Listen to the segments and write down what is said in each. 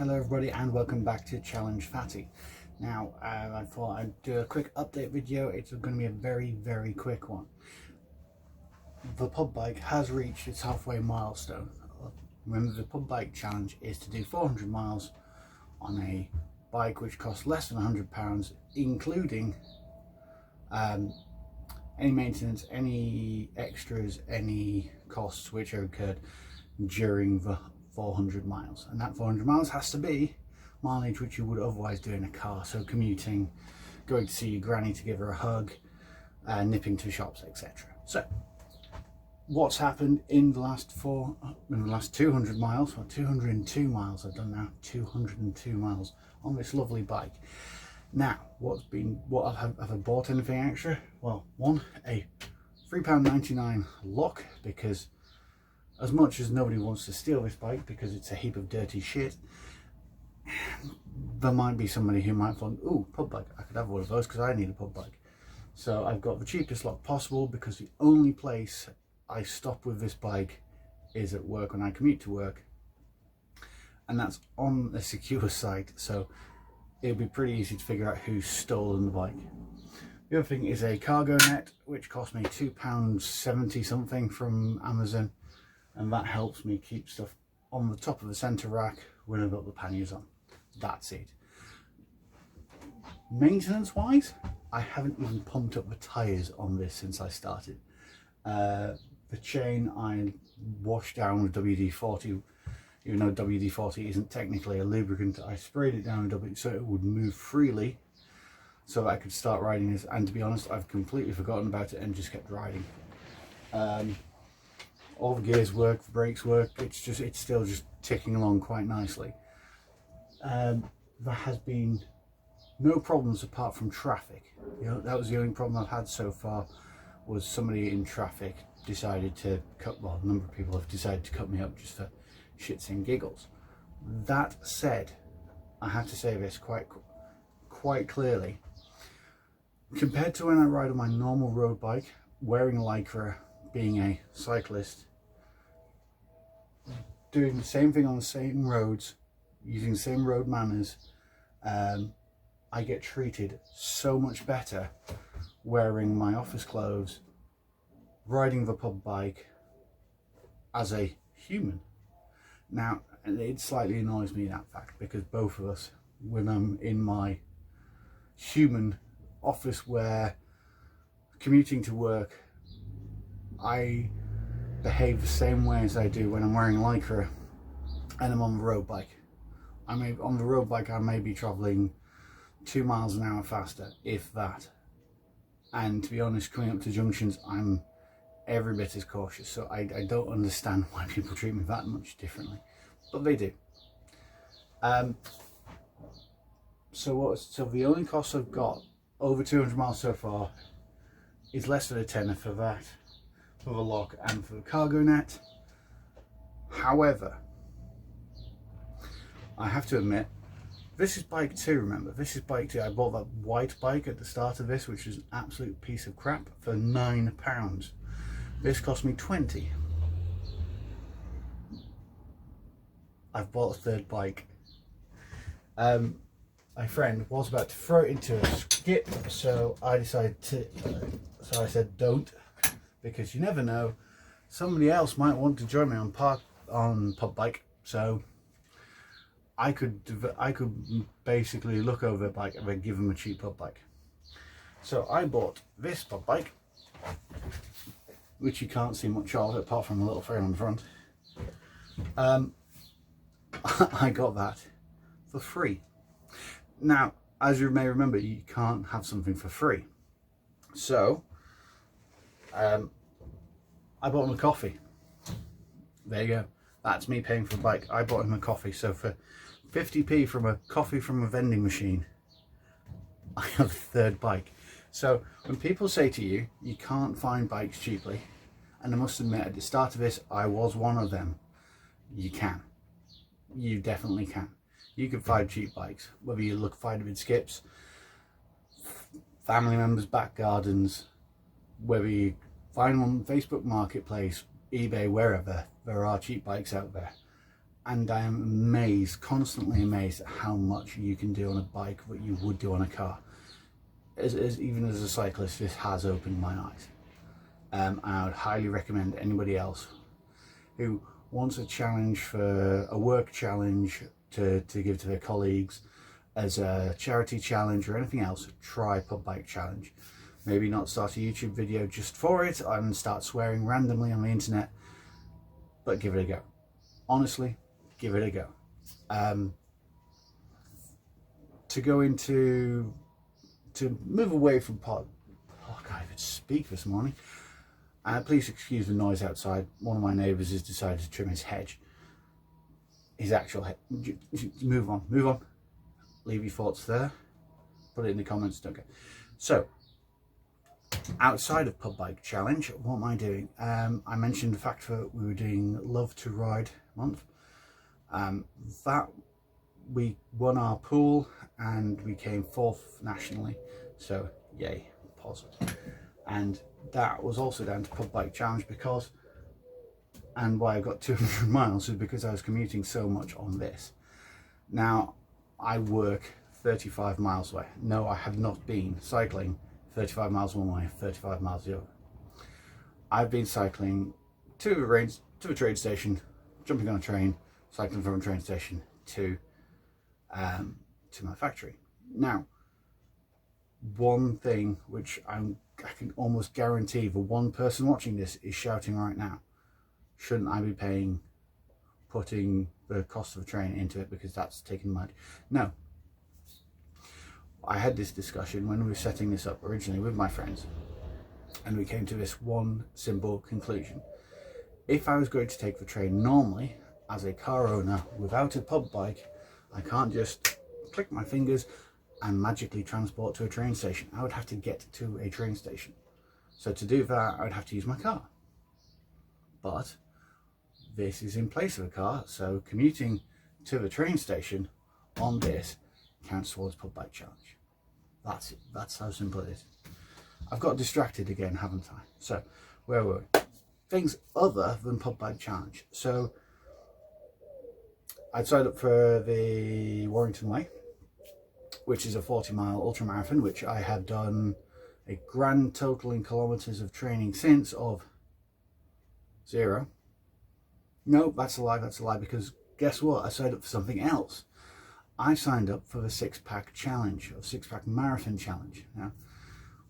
Hello everybody and welcome back to Challenge Fatty. Now I thought I'd do a quick update video. It's going to be a very quick one. The pub bike has reached its halfway milestone. Remember, the pub bike challenge is to do 400 miles on a bike which costs less than £100, including any maintenance, any extras, any costs which are incurred during the 400 miles. And that 400 miles has to be mileage which you would otherwise do in a car, so commuting, going to see your granny to give her a hug, nipping to shops, etc. So what's happened in the last 200 miles, or 202 miles I've done now, 202 miles on this lovely bike. Now, have I bought anything extra? Well, one, a £3.99 lock, because as much as nobody wants to steal this bike because it's a heap of dirty shit, there might be somebody who might think, ooh, pub bike, I could have one of those because I need a pub bike. So I've got the cheapest lock possible, because the only place I stop with this bike is at work when I commute to work, and that's on a secure site, so it'll be pretty easy to figure out who's stolen the bike. The other thing is a cargo net, which cost me £2.70 something from Amazon, and that helps me keep stuff on the top of the centre rack when I've got the panniers on. That's it. Maintenance wise, I haven't even pumped up the tyres on this since I started. The chain I washed down with WD-40, even though WD-40 isn't technically a lubricant. I sprayed it down with so it would move freely, so that I could start riding this. And to be honest, I've completely forgotten about it and just kept riding. All the gears work, the brakes work. It's still just ticking along quite nicely. There has been no problems apart from traffic. That was the only problem I've had so far, was somebody in traffic decided to a number of people have decided to cut me up just for shits and giggles. That said, I have to say this quite clearly. Compared to when I ride on my normal road bike, wearing Lycra, being a cyclist, doing the same thing on the same roads, using the same road manners, I get treated so much better wearing my office clothes, riding the pub bike as a human. Now, it slightly annoys me, that fact, because both of us, when I'm in my human office wear, commuting to work, I behave the same way as I do when I'm wearing Lycra and I'm on the road bike. On the road bike I may be travelling 2 miles an hour faster, if that. And to be honest, coming up to junctions, I'm every bit as cautious. So I don't understand why people treat me that much differently, but they do. So the only cost I've got over 200 miles so far is less than a tenner for that, for the lock and for the cargo net. However, I have to admit, this is bike 2, remember, this is bike 2. I bought that white bike at the start of this, which is an absolute piece of crap, for £9. This cost me 20. I've bought a third bike. My friend was about to throw it into a skip, so I decided to, so I said don't, because you never know, somebody else might want to join me on pub bike. So I could basically look over a bike and then give them a cheap pub bike. So I bought this pub bike, which you can't see much of apart from a little frame on the front. I got that for free. Now, as you may remember, you can't have something for free. So I bought him a coffee. There you go. That's me paying for a bike. I bought him a coffee. So for 50p from a coffee from a vending machine, I have a third bike. So when people say to you, you can't find bikes cheaply, and I must admit, at the start of this, I was one of them. You can. You definitely can. You can find cheap bikes, whether you find them in skips, family members' back gardens, whether you find them on Facebook Marketplace, eBay, wherever. There are cheap bikes out there. and I am amazed, constantly amazed at how much you can do on a bike what you would do on a car. Even as a cyclist, this has opened my eyes. I would highly recommend anybody else who wants a challenge, for a work challenge to give to their colleagues, as a charity challenge or anything else, try Pub Bike Challenge. Maybe not start a YouTube video just for it and start swearing randomly on the internet, but give it a go. Honestly, give it a go. To move away from I can't even speak this morning. Please excuse the noise outside. One of my neighbours has decided to trim his hedge. His actual hedge. Move on, move on. Leave your thoughts there. Put it in the comments. Don't go. So, outside of Pub Bike Challenge, what am I doing? I mentioned the fact that we were doing Love to Ride month. That we won our pool and we came 4th nationally. So, yay, positive. And that was also down to Pub Bike Challenge because, and why I got 200 miles is because I was commuting so much on this. Now, I work 35 miles away. No, I have not been cycling 35 miles one way, 35 miles the other. I've been cycling to a train station, jumping on a train, cycling from a train station to my factory. Now, one thing which I can almost guarantee the one person watching this is shouting right now: shouldn't I be putting the cost of a train into it because that's taking much? No. I had this discussion when we were setting this up originally with my friends, and we came to this one simple conclusion. If I was going to take the train normally, as a car owner without a pub bike, I can't just click my fingers and magically transport to a train station. I would have to get to a train station. So to do that, I would have to use my car. But this is in place of a car, so commuting to the train station on this counts towards Pub Bike Challenge. That's it. That's how simple it is. I've got distracted again, haven't I? So, where were we? Things other than Pub Bike Challenge. So, I'd signed up for the Warrington Way, which is a 40-mile ultra marathon, which I have done a grand total in kilometres of training since of 0. No, that's a lie, because guess what? I signed up for something else. I signed up for the 6-pack challenge, or 6-pack marathon challenge. Now,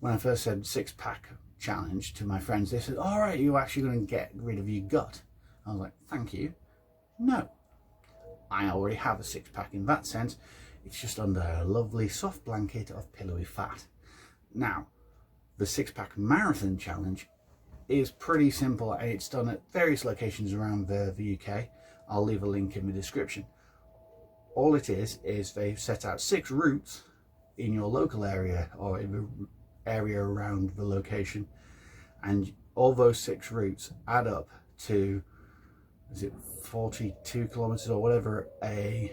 when I first said 6-pack challenge to my friends, they said, all right, you're actually going to get rid of your gut. I was like, thank you. No, I already have a 6-pack in that sense. It's just under a lovely soft blanket of pillowy fat. Now, the 6-pack marathon challenge is pretty simple, and it's done at various locations around the UK. I'll leave a link in the description. All it is they've set out 6 routes in your local area or in the area around the location, and all those 6 routes add up to, is it 42 kilometers or whatever a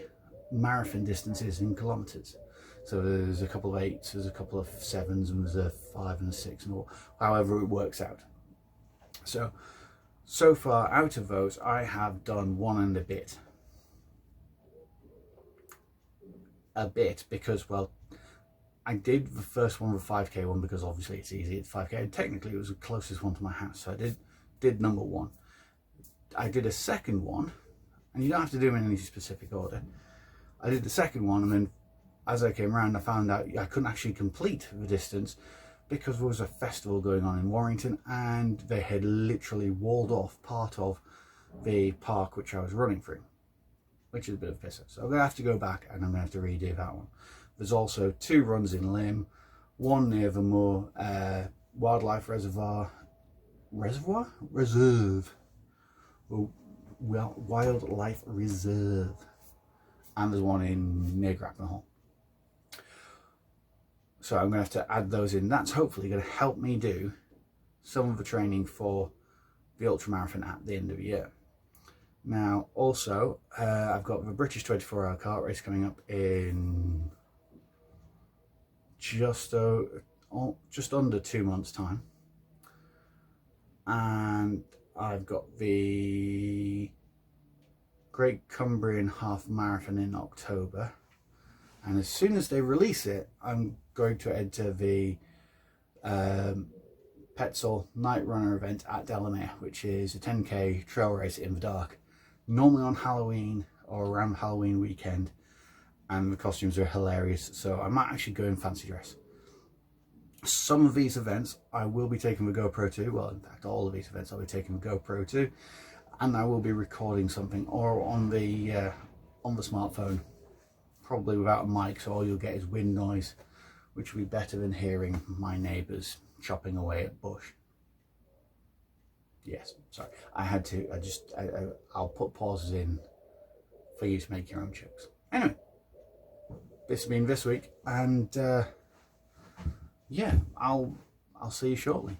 marathon distance is in kilometers. So there's a couple of 8s, there's a couple of 7s, and there's a 5 and a 6, and however it works out. So far out of those, I have done 1 and a bit. Because, well, I did the first one, the 5k one, because obviously it's easy, it's 5k, and technically it was the closest one to my house, so I did number 1. I did a second one, and you don't have to do them in any specific order. I did the second one, and then as I came around, I found out I couldn't actually complete the distance because there was a festival going on in Warrington, and they had literally walled off part of the park which I was running through, which is a bit of a pisser. So I'm going to have to go back and I'm going to have to redo that one. There's also 2 runs in Lymm, one near the Moor Wildlife Reserve, Wildlife Reserve, and there's one in near Grafton Hall. So I'm going to have to add those in. That's hopefully going to help me do some of the training for the ultramarathon at the end of the year. Now, also, I've got the British 24-hour kart race coming up in just under 2 months' time. And I've got the Great Cumbrian Half Marathon in October, and as soon as they release it, I'm going to enter the Petzl Night Runner event at Delamere, which is a 10k trail race in the dark, normally on Halloween or around Halloween weekend, and the costumes are hilarious, so I might actually go in fancy dress. Some of these events I will be taking the GoPro to, well in fact all of these events I'll be taking the GoPro to, and I will be recording something or on the smartphone, probably without a mic, so all you'll get is wind noise, which will be better than hearing my neighbours chopping away at bush. Yes, sorry, I had to, I'll put pauses in for you to make your own jokes. Anyway, this has been this week, and yeah, I'll see you shortly.